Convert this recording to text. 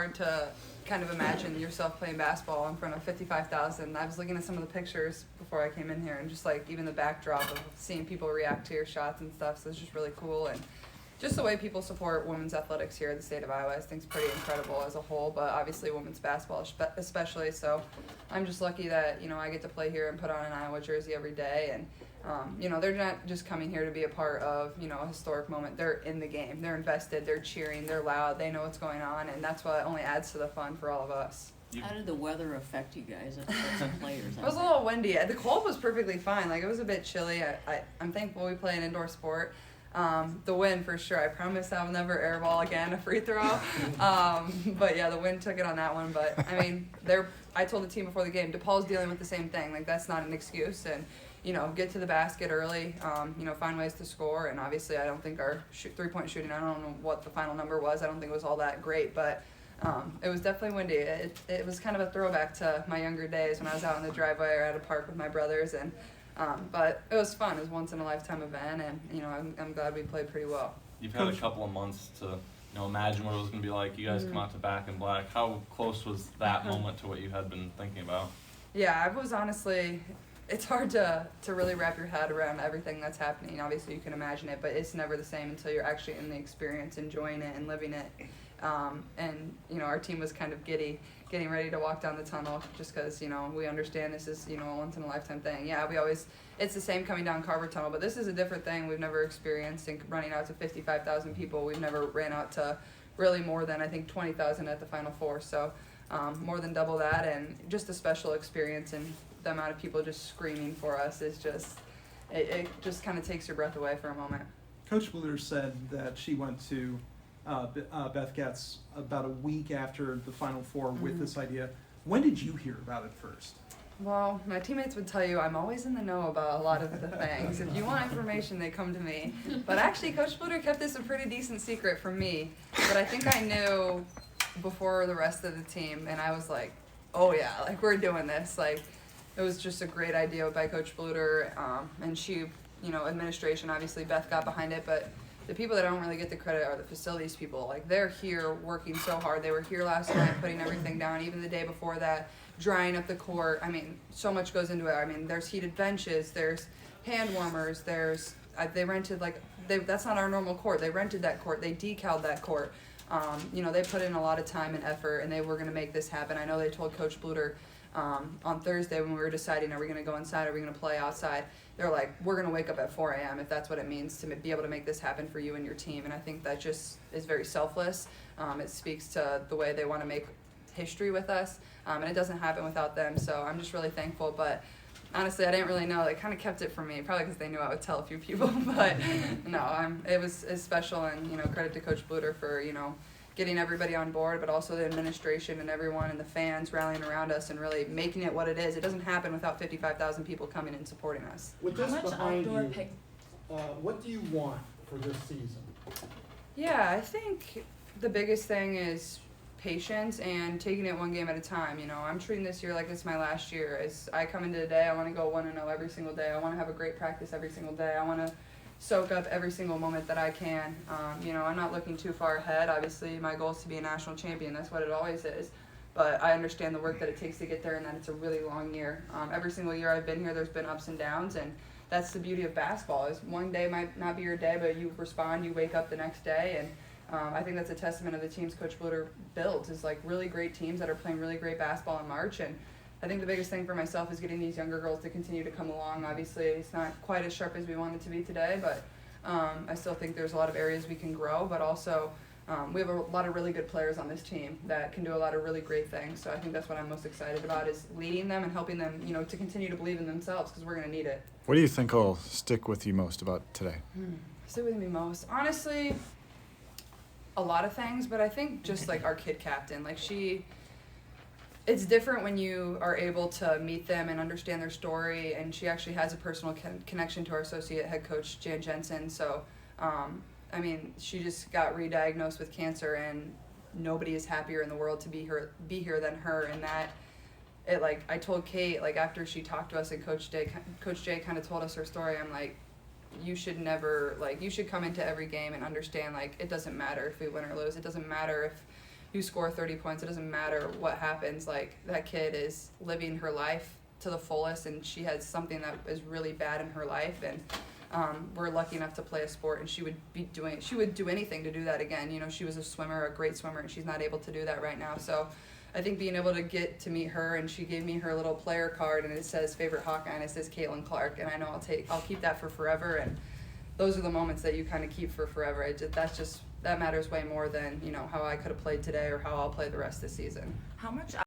hard to kind of imagine yourself playing basketball in front of 55,000. I was looking at some of the pictures before I came in here, and just like even the backdrop of seeing people react to your shots and stuff, so it's just really cool. And just the way people support women's athletics here in the state of Iowa, I think is pretty incredible as a whole, but obviously women's basketball especially. So I'm just lucky that, I get to play here and put on an Iowa jersey every day. And, they're not just coming here to be a part of, a historic moment. They're in the game. They're invested. They're cheering. They're loud. They know what's going on, and that's what only adds to the fun for all of us. How did the weather affect you guys as players? It was a little windy. The cold was perfectly fine. Like, it was a bit chilly. I'm thankful we play an indoor sport. The wind, for sure. I promise I'll never airball again a free throw. But yeah, the wind took it on that one. But I mean, I told the team before the game, DePaul's dealing with the same thing. Like, that's not an excuse. And get to the basket early. Find ways to score. And obviously, I don't think our 3-point shooting. I don't know what the final number was. I don't think it was all that great, but. It was definitely windy. It was kind of a throwback to my younger days when I was out in the driveway or at a park with my brothers, and but it was fun. It was once in a lifetime event, and I'm glad we played pretty well. You've had a couple of months to imagine what it was going to be like. You guys come out to Back in Black. How close was that moment to what you had been thinking about? Yeah, I was honestly. It's hard to really wrap your head around everything that's happening. Obviously, you can imagine it, but it's never the same until you're actually in the experience, enjoying it and living it. Our team was kind of giddy, getting ready to walk down the tunnel just because, we understand this is, a once-in-a-lifetime thing. Yeah, it's the same coming down Carver Tunnel, but this is a different thing we've never experienced, and running out to 55,000 people. We've never ran out to really more than, I think, 20,000 at the Final Four, so more than double that, and just a special experience, and the amount of people just screaming for us is just, it just kind of takes your breath away for a moment. Coach Bluter said that she went to Beth Getz about a week after the Final Four with this idea. When did you hear about it first? Well, my teammates would tell you I'm always in the know about a lot of the things. If you want information, they come to me. But actually, Coach Bluter kept this a pretty decent secret from me. But I think I knew before the rest of the team, and I was like, oh yeah, like, we're doing this. Like, it was just a great idea by Coach Bluter, and she, administration, obviously Beth got behind it, but the people that don't really get the credit are the facilities people. Like, they're here working so hard. They were here last night putting everything down, even the day before that, drying up the court. I mean, so much goes into it. I mean, there's heated benches, there's hand warmers, they rented, that's not our normal court. They rented that court. They decaled that court. They put in a lot of time and effort, and they were going to make this happen. I know they told Coach Bluter on Thursday when we were deciding, are we going to go inside, are we going to play outside? They're like, we're going to wake up at 4 a.m. if that's what it means to be able to make this happen for you and your team. And I think that just is very selfless. It speaks to the way they want to make history with us, and it doesn't happen without them. So I'm just really thankful. But honestly, I didn't really know. They kind of kept it from me, probably because they knew I would tell a few people. But no, it's special, and credit to Coach Bluter for getting everybody on board, but also the administration and everyone and the fans rallying around us and really making it what it is. It doesn't happen without 55,000 people coming and supporting us. With this behind you, what do you want for this season? Yeah, I think the biggest thing is patience and taking it one game at a time. I'm treating this year like it's my last year. As I come into the day, I want to go 1-0 every single day. I want to have a great practice every single day. I want to soak up every single moment that I can. I'm not looking too far ahead. Obviously, my goal is to be a national champion. That's what it always is. But I understand the work that it takes to get there, and that it's a really long year. Every single year I've been here, there's been ups and downs, and that's the beauty of basketball. Is one day might not be your day, but you respond, you wake up the next day, and I think that's a testament of the teams Coach Bluter builds, is like really great teams that are playing really great basketball in March. And I think the biggest thing for myself is getting these younger girls to continue to come along. Obviously, it's not quite as sharp as we want it to be today, but I still think there's a lot of areas we can grow, but also we have a lot of really good players on this team that can do a lot of really great things. So I think that's what I'm most excited about, is leading them and helping them, to continue to believe in themselves, because we're going to need it. What do you think will stick with you most about today? Stick with me most? Honestly, a lot of things, but I think just like our kid captain, it's different when you are able to meet them and understand their story, and she actually has a personal connection to our associate head coach, Jan Jensen. So, she just got re-diagnosed with cancer, and nobody is happier in the world to be here than her. And that, I told Kate, after she talked to us and Coach Jay kind of told us her story, I'm like, you should never, you should come into every game and understand, it doesn't matter if we win or lose. It doesn't matter if you score 30 points, it doesn't matter what happens. Like, that kid is living her life to the fullest, and she has something that is really bad in her life, and we're lucky enough to play a sport, and she would do anything to do that again. You know, she was a swimmer, a great swimmer, and she's not able to do that right now. So I think being able to get to meet her, and she gave me her little player card, and it says favorite Hawkeye, and it says Caitlin Clark, and I know I'll keep that for forever, and those are the moments that you kind of keep for forever. That matters way more than, you know, how I could have played today or how I'll play the rest of the season. How much